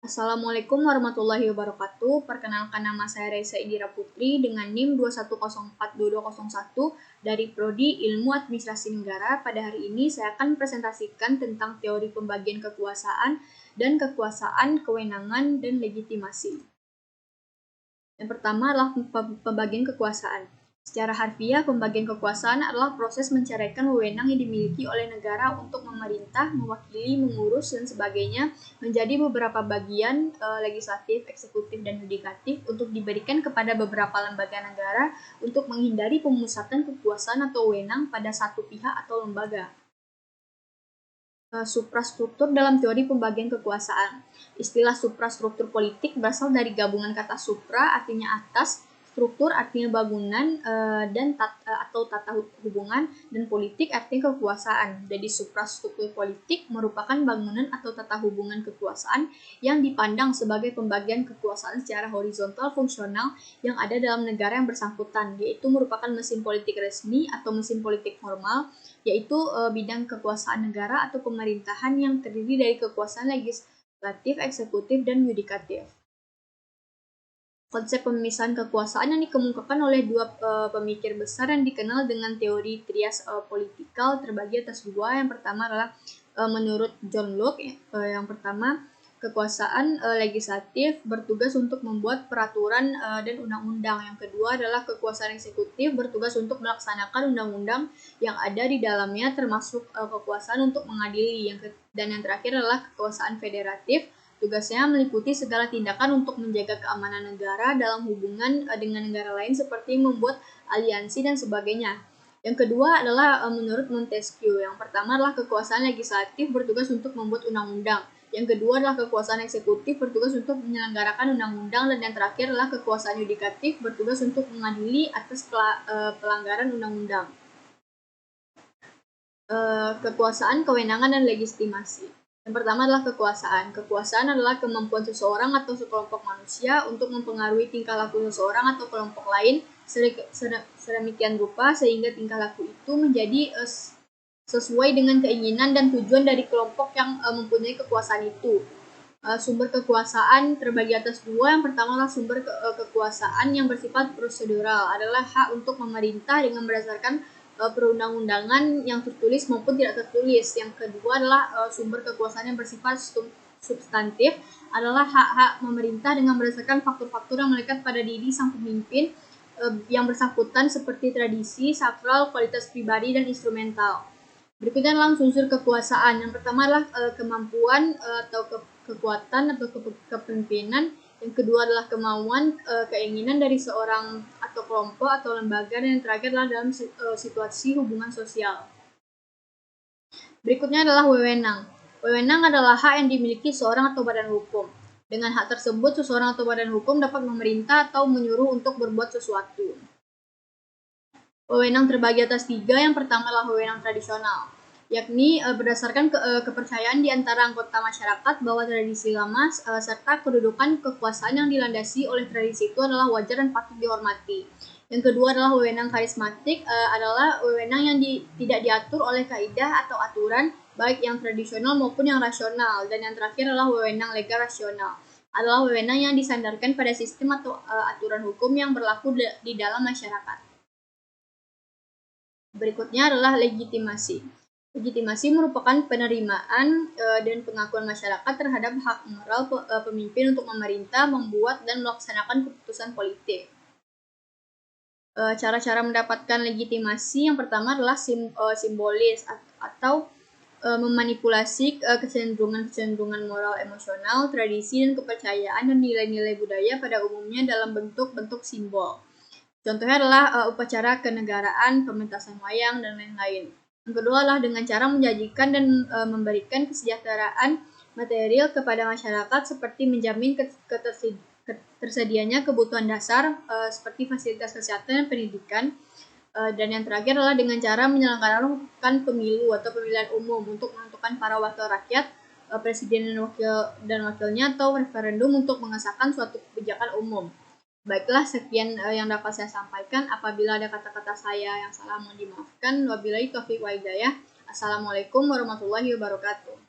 Assalamualaikum warahmatullahi wabarakatuh. Perkenalkan, nama saya Reza Indira Putri dengan NIM 2104221 dari Prodi Ilmu Administrasi Negara. Pada hari ini saya akan presentasikan tentang teori pembagian kekuasaan dan kekuasaan, kewenangan, dan legitimasi. Yang pertama adalah pembagian kekuasaan. Secara harfiah, pembagian kekuasaan adalah proses menceraikan wewenang yang dimiliki oleh negara untuk memerintah, mewakili, mengurus, dan sebagainya menjadi beberapa bagian legislatif, eksekutif, dan yudikatif untuk diberikan kepada beberapa lembaga negara untuk menghindari pemusatan kekuasaan atau wewenang pada satu pihak atau lembaga. Suprastruktur dalam teori pembagian kekuasaan. Istilah suprastruktur politik berasal dari gabungan kata supra artinya atas, struktur artinya bangunan, atau tata hubungan, dan politik artinya kekuasaan. Jadi suprastruktur politik merupakan bangunan atau tata hubungan kekuasaan yang dipandang sebagai pembagian kekuasaan secara horizontal fungsional yang ada dalam negara yang bersangkutan, yaitu merupakan mesin politik resmi atau mesin politik formal, yaitu bidang kekuasaan negara atau pemerintahan yang terdiri dari kekuasaan legislatif, eksekutif, dan yudikatif. Konsep pemisahan kekuasaan yang dikemukakan oleh dua pemikir besar yang dikenal dengan teori trias politikal terbagi atas dua. Yang pertama adalah menurut John Locke, yang pertama, kekuasaan legislatif bertugas untuk membuat peraturan dan undang-undang. Yang kedua adalah kekuasaan eksekutif bertugas untuk melaksanakan undang-undang yang ada di dalamnya, termasuk kekuasaan untuk mengadili. Dan yang terakhir adalah kekuasaan federatif. Tugasnya meliputi segala tindakan untuk menjaga keamanan negara dalam hubungan dengan negara lain seperti membuat aliansi dan sebagainya. Yang kedua adalah menurut Montesquieu. Yang pertama adalah kekuasaan legislatif bertugas untuk membuat undang-undang. Yang kedua adalah kekuasaan eksekutif bertugas untuk menyelenggarakan undang-undang, dan yang terakhir adalah kekuasaan yudikatif bertugas untuk mengadili atas pelanggaran undang-undang. Kekuasaan, kewenangan, dan legitimasi. Yang pertama adalah kekuasaan. Kekuasaan adalah kemampuan seseorang atau sekelompok manusia untuk mempengaruhi tingkah laku seseorang atau kelompok lain sedemikian rupa sehingga tingkah laku itu menjadi sesuai dengan keinginan dan tujuan dari kelompok yang mempunyai kekuasaan itu. Sumber kekuasaan terbagi atas dua. Yang pertama adalah sumber kekuasaan yang bersifat prosedural, adalah hak untuk memerintah dengan berdasarkan perundang-undangan yang tertulis maupun tidak tertulis. Yang kedua adalah sumber kekuasaan yang bersifat substantif, adalah hak-hak memerintah dengan berdasarkan faktor-faktor yang melekat pada diri sang pemimpin yang bersangkutan seperti tradisi, sakral, kualitas pribadi, dan instrumental. Berikutnya adalah unsur kekuasaan. Yang pertama adalah kemampuan atau kekuatan atau kepemimpinan. Yang kedua adalah kemauan, keinginan dari seorang atau kelompok atau lembaga, dan yang terakhir adalah dalam situasi hubungan sosial. Berikutnya adalah wewenang. Wewenang adalah hak yang dimiliki seorang atau badan hukum. Dengan hak tersebut, seseorang atau badan hukum dapat memerintah atau menyuruh untuk berbuat sesuatu. Wewenang terbagi atas tiga. Yang pertama adalah wewenang tradisional, yakni berdasarkan kepercayaan di antara anggota masyarakat bahwa tradisi lama serta kedudukan kekuasaan yang dilandasi oleh tradisi itu adalah wajar dan patut dihormati. Yang kedua adalah wewenang karismatik, adalah wewenang yang tidak diatur oleh kaidah atau aturan, baik yang tradisional maupun yang rasional. Dan yang terakhir adalah wewenang legal rasional, adalah wewenang yang disandarkan pada sistem atau aturan hukum yang berlaku di dalam masyarakat. Berikutnya adalah legitimasi. Legitimasi merupakan penerimaan dan pengakuan masyarakat terhadap hak moral pemimpin untuk memerintah, membuat, dan melaksanakan keputusan politik. Cara-cara mendapatkan legitimasi yang pertama adalah simbolis atau memanipulasi kecenderungan moral, emosional, tradisi, dan kepercayaan dan nilai-nilai budaya pada umumnya dalam bentuk-bentuk simbol. Contohnya adalah upacara kenegaraan, pementasan wayang, dan lain-lain. Yang kedua adalah dengan cara menjanjikan dan memberikan kesejahteraan material kepada masyarakat seperti menjamin tersedianya kebutuhan dasar seperti fasilitas kesehatan dan pendidikan. Dan yang terakhir adalah dengan cara menyelenggarakan pemilu atau pemilihan umum untuk menentukan para wakil rakyat, presiden dan wakilnya, atau referendum untuk mengesahkan suatu kebijakan umum. Baiklah, sekian yang dapat saya sampaikan. Apabila ada kata-kata saya yang salah, mohon dimaafkan. Wabillahi taufiq wal hidayah. Assalamualaikum warahmatullahi wabarakatuh.